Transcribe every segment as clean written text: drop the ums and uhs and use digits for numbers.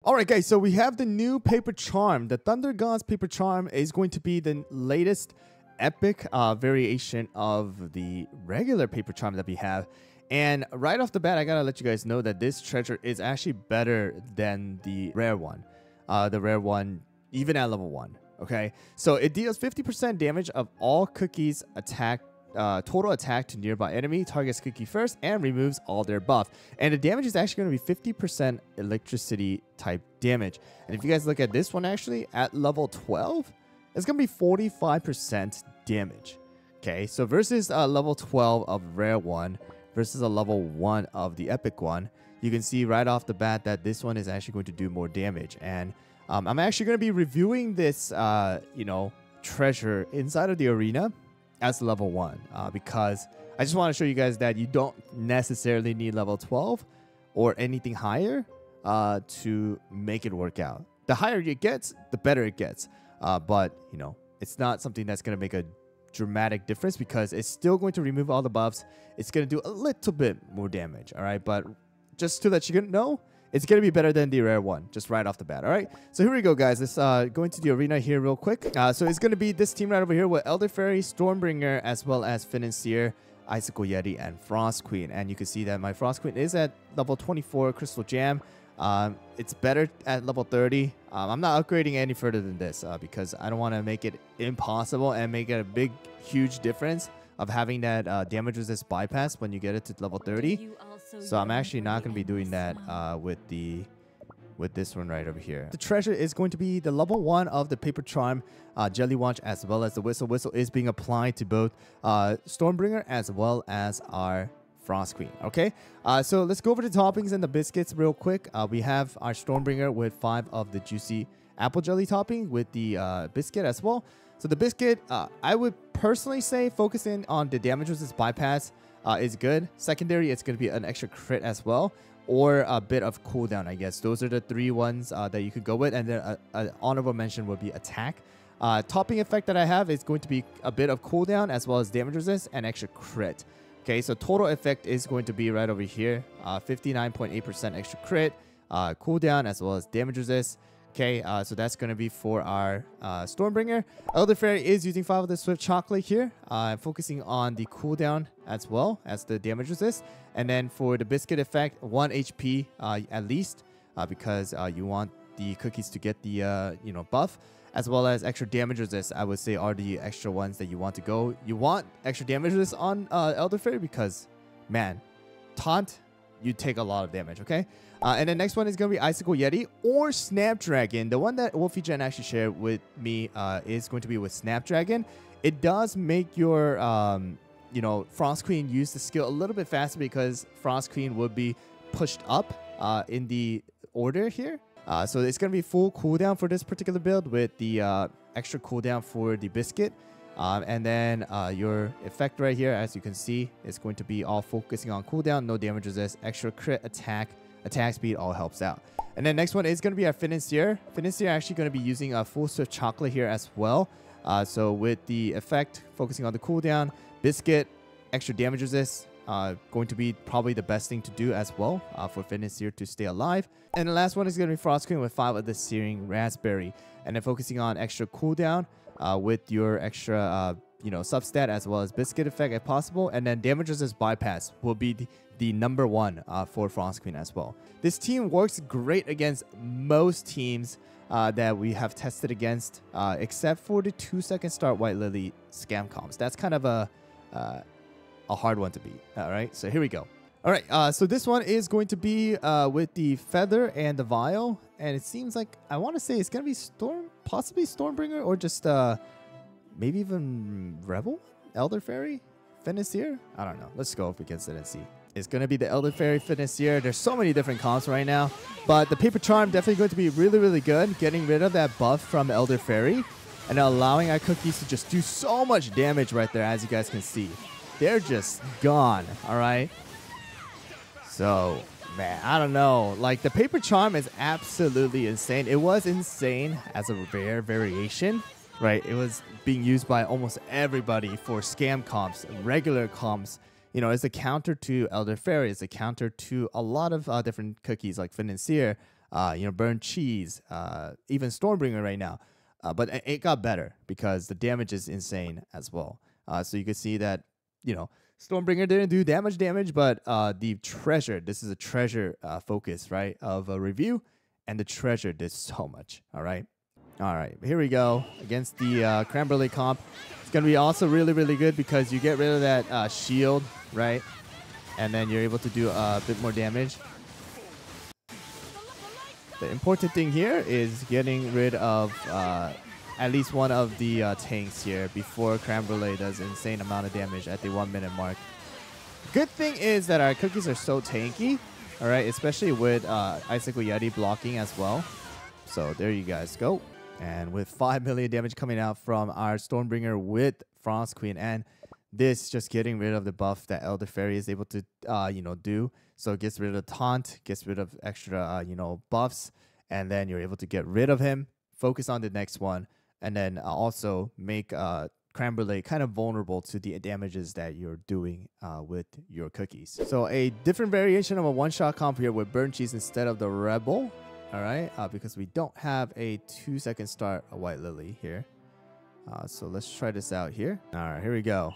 Alright guys, so we have the new paper charm. The Thunder God's paper charm is going to be the latest epic variation of the regular paper charm that we have. And right off the bat, I gotta let you guys know that this treasure is actually better than the rare one. The rare one, even at level 1. Okay, so it deals 50% damage of all cookies attack. Total attack to nearby enemy, targets cookie first, and removes all their buff. And the damage is actually going to be 50% electricity type damage. And if you guys look at this one, actually at level 12, it's going to be 45% damage. Okay, so versus level 12 of rare one versus a level 1 of the epic one, you can see right off the bat that this one is actually going to do more damage. And I'm actually going to be reviewing this treasure inside of the arena as level 1 because I just want to show you guys that you don't necessarily need level 12 or anything higher to make it work out. The higher it gets, the better it gets. But, it's not something that's going to make a dramatic difference because it's still going to remove all the buffs. It's going to do a little bit more damage, all right? But just to let you know, it's going to be better than the rare one, just right off the bat, all right? So here we go, guys. Let's go into the arena here real quick. So it's going to be this team right over here with Elder Fairy, Stormbringer, as well as Financier, Icicle Yeti, and Frost Queen. And you can see that my Frost Queen is at level 24 Crystal Jam. It's better at level 30. I'm not upgrading any further than this because I don't want to make it impossible and make it a big, huge difference of having that damage resist bypass when you get it to level 30. So I'm actually not going to be doing that with this one right over here. The treasure is going to be the level 1 of the paper charm, Jelly Watch, as well as the whistle. Whistle is being applied to both Stormbringer as well as our Frost Queen. Okay, so let's go over the toppings and the biscuits real quick. We have our Stormbringer with 5 of the juicy apple jelly topping with the biscuit as well. So the biscuit, I would personally say focusing on the damage resist bypass is good. Secondary, it's going to be an extra crit as well, or a bit of cooldown, I guess. Those are the 3 ones that you could go with, and then an honorable mention would be attack. Topping effect that I have is going to be a bit of cooldown as well as damage resist and extra crit. Okay, so total effect is going to be right over here, 59.8% extra crit, cooldown as well as damage resist. Okay, so that's going to be for our Stormbringer. Elder Fairy is using 5 of the Swift Chocolate here, focusing on the cooldown as well as the damage resist. And then for the Biscuit effect, 1 HP at least, because you want the cookies to get the buff, as well as extra damage resist, I would say are the extra ones that you want to go. You want extra damage resist on Elder Fairy because, man, taunt, you take a lot of damage, okay? And the next one is going to be Icicle Yeti or Snapdragon. The one that Wolfie Jen actually shared with me is going to be with Snapdragon. It does make your, Frost Queen use the skill a little bit faster because Frost Queen would be pushed up in the order here. So it's going to be full cooldown for this particular build with the extra cooldown for the Biscuit. And then your effect right here, as you can see, is going to be all focusing on cooldown, no damage resist, extra crit, attack speed, all helps out. And then next one is going to be our Financier. Financier actually going to be using a full Swift Chocolate here as well. So with the effect focusing on the cooldown, Biscuit, extra damage resist, going to be probably the best thing to do as well for Financier to stay alive. And the last one is going to be Frost Queen with 5 of the Searing Raspberry. And then focusing on extra cooldown with your extra substat as well as Biscuit effect if possible. And then damage resist bypass will be the number 1 for Frost Queen as well. This team works great against most teams that we have tested against, except for the 2-second start White Lily scam comps. That's kind of a hard one to beat. All right, so here we go. All right, so this one is going to be with the Feather and the Vial, and it seems like I want to say it's going to be possibly Stormbringer, or just maybe even Rebel, Elder Fairy, Financier. I don't know. Let's go up against it and see. It's going to be the Elder Fairy, Financier. There's so many different comps right now, but the Paper Charm definitely going to be really, really good, getting rid of that buff from Elder Fairy and allowing our cookies to just do so much damage right there, as you guys can see. They're just gone, all right? So, man, I don't know. Like, the Paper Charm is absolutely insane. It was insane as a rare variation, right? It was being used by almost everybody for scam comps, regular comps. You know, it's a counter to Elder Fairy. It's a counter to a lot of different cookies like Financier. Burn Cheese, even Stormbringer right now. But it got better because the damage is insane as well. So you can see that, Stormbringer didn't do damage, but the treasure, this is a treasure focus, right, of a review, and the treasure did so much, all right? All right, here we go against the Creme Brulee comp. It's going to be also really, really good because you get rid of that shield, right? And then you're able to do a bit more damage. The important thing here is getting rid of at least one of the tanks here before Creme Brulee does an insane amount of damage at the 1 minute mark. Good thing is that our cookies are so tanky, all right, especially with Icicle Yeti blocking as well. So there you guys go. And with 5 million damage coming out from our Stormbringer with Frost Queen, and this just getting rid of the buff that Elder Fairy is able to, do. So it gets rid of taunt, gets rid of extra, buffs, and then you're able to get rid of him, focus on the next one, and then also make Creme Brulee kind of vulnerable to the damages that you're doing with your cookies. So a different variation of a one-shot comp here with Burnt Cheese instead of the Rebel. All right, because we don't have a 2-second start White Lily here. So let's try this out here. All right, here we go.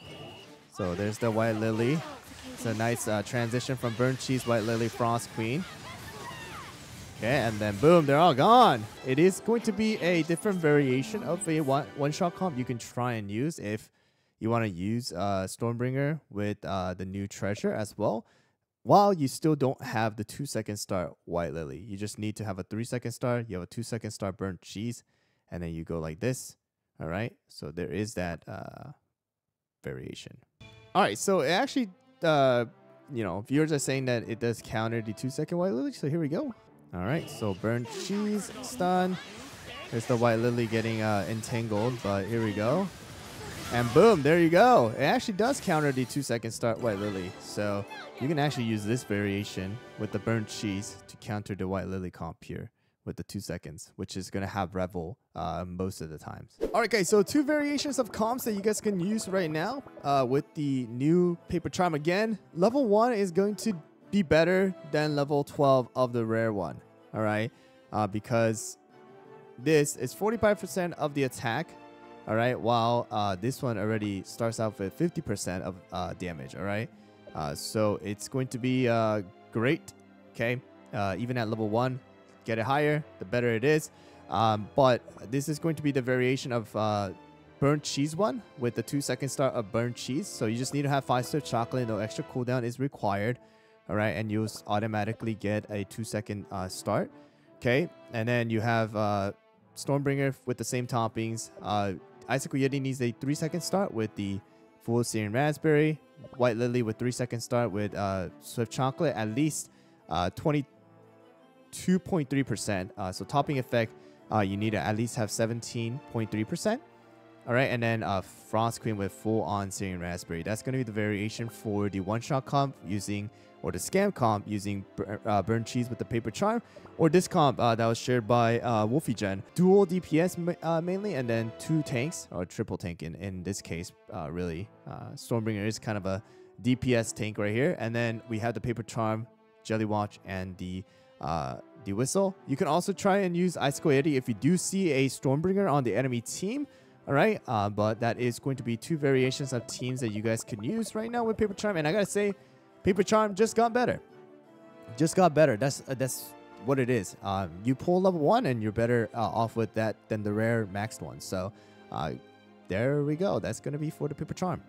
So there's the White Lily. It's a nice transition from Burnt Cheese, White Lily, Frost Queen. Okay, and then boom, they're all gone. It is going to be a different variation of a one-shot comp you can try and use if you want to use Stormbringer with the new treasure as well. While you still don't have the 2-second start White Lily. You just need to have a 3-second start. You have a 2-second start Burnt Cheese. And then you go like this. All right. So there is that variation. All right. So it actually, viewers are saying that it does counter the 2-second White Lily. So here we go. All right. So Burnt Cheese stun. There's the White Lily getting entangled. But here we go. And boom, there you go. It actually does counter the 2-second start White Lily. So you can actually use this variation with the Burnt Cheese to counter the White Lily comp here with the 2 seconds, which is going to have Revel most of the times. All right, guys, so 2 variations of comps that you guys can use right now with the new Paper Charm. Again, level 1 is going to be better than level 12 of the rare one, all right? Because this is 45% of the attack. All right, while this one already starts out with 50% of damage, all right? So it's going to be great, okay? Even at level 1, get it higher, the better it is. But this is going to be the variation of Burnt Cheese one with the 2-second start of Burnt Cheese. So you just need to have 5-star chocolate, no extra cooldown is required, all right? And you'll automatically get a 2-second start, okay? And then you have Stormbringer with the same toppings. Icicle Yeti needs a 3-second start with the full Syrian Raspberry. White Lily with 3-second start with Swift Chocolate, at least 22.3%. So topping effect, you need to at least have 17.3%. All right, and then Frost Queen with full-on Syrian Raspberry. That's going to be the variation for the one-shot comp using, or the scam comp using Burnt Cheese with the Paper Charm, or this comp that was shared by WolfieGen. Dual DPS mainly, and then 2 tanks, or triple tank in this case, really. Stormbringer is kind of a DPS tank right here. And then we have the Paper Charm, Jelly Watch, and the Whistle. You can also try and use Icicle Yeti if you do see a Stormbringer on the enemy team. All right, but that is going to be 2 variations of teams that you guys can use right now with Paper Charm. And I gotta say, Paper Charm just got better. Just got better. That's what it is. You pull level 1 and you're better off with that than the rare maxed one. So there we go. That's gonna be for the Paper Charm.